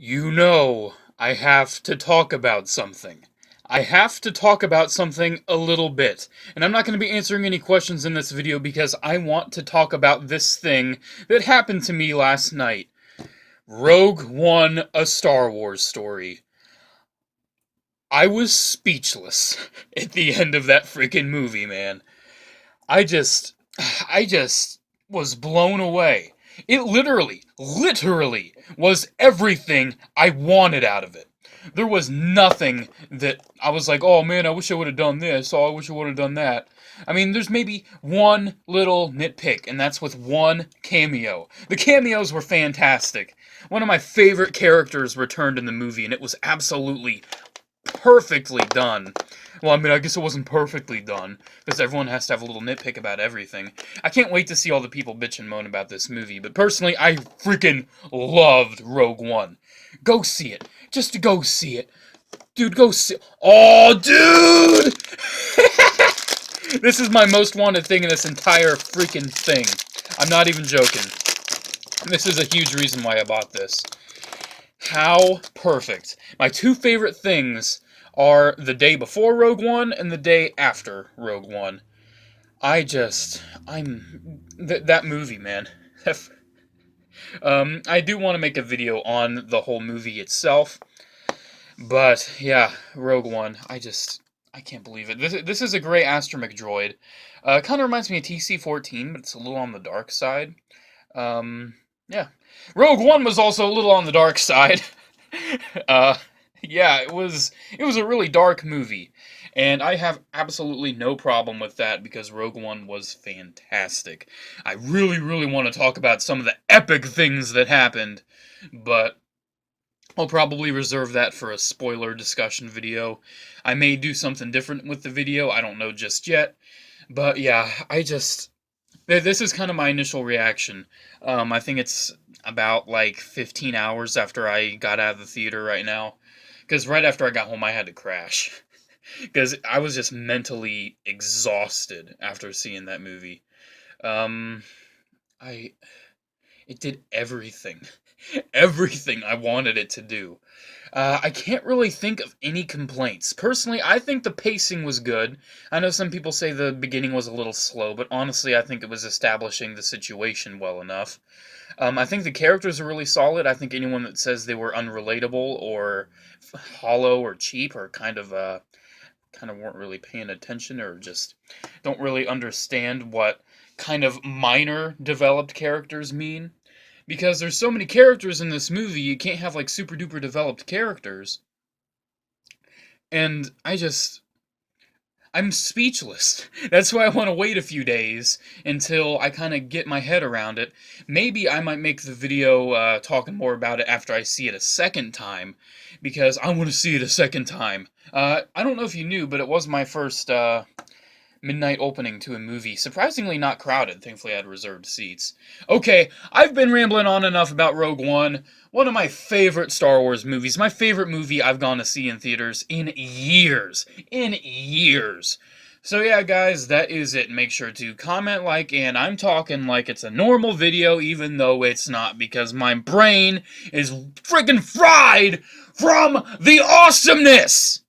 You know, I have to talk about something. I have to talk about something a little bit. And I'm not going to be answering any questions in this video because I want to talk about this thing that happened to me last night. Rogue One, a Star Wars story. I was speechless at the end of that freaking movie, man. I just, I just was blown away. It literally was everything I wanted out of it. There was nothing that I was like, oh man, I wish I would have done this, oh, I wish I would have done that. I mean, there's maybe one little nitpick, and that's with one cameo. The cameos were fantastic. One of my favorite characters returned in the movie, and it was absolutely perfectly done. Well, I mean, I guess it wasn't perfectly done, because everyone has to have a little nitpick about everything. I can't wait to see all the people bitch and moan about this movie, but personally, I freaking loved Rogue One. Go see it. Just to go see it. Dude, go see it. Oh, dude! This is my most wanted thing in this entire freaking thing. I'm not even joking. This is a huge reason why I bought this. How perfect. My two favorite things are the day before Rogue One and the day after Rogue One. That movie, man. I do want to make a video on the whole movie itself, but yeah, Rogue One, I can't believe it. This is a great astromech droid. Kind of reminds me of TC14, but it's a little on the dark side. Yeah. Rogue One was also a little on the dark side. uh, yeah, it was a really dark movie, and I have absolutely no problem with that because Rogue One was fantastic. I really want to talk about some of the epic things that happened, but I'll probably reserve that for a spoiler discussion video. I may do something different with the video, I don't know just yet, but yeah, this is kind of my initial reaction. I think it's about like 15 hours after I got out of the theater right now. Because right after I got home, I had to crash. Because I was just mentally exhausted after seeing that movie. Um, I It did everything. Everything I wanted it to do. I can't really think of any complaints. Personally, I think the pacing was good. I know some people say the beginning was a little slow, but honestly, I think it was establishing the situation well enough. I think the characters are really solid. I think anyone that says they were unrelatable or hollow or cheap or kind of weren't really paying attention or just don't really understand what kind of minor developed characters mean. Because there's so many characters in this movie, you can't have like super duper developed characters. And I'm speechless. That's why I want to wait a few days until I kind of get my head around it. Maybe I might make the video talking more about it after I see it a second time, because I want to see it a second time. I don't know if you knew, but it was my first midnight opening to a movie. Surprisingly not crowded. Thankfully I had reserved seats. Okay, I've been rambling on enough about Rogue One. One of my favorite Star Wars movies. My favorite movie I've gone to see in theaters in years. In years. So yeah, guys, that is it. Make sure to comment, like, and I'm talking like it's a normal video, even though it's not, because my brain is freaking fried from the awesomeness!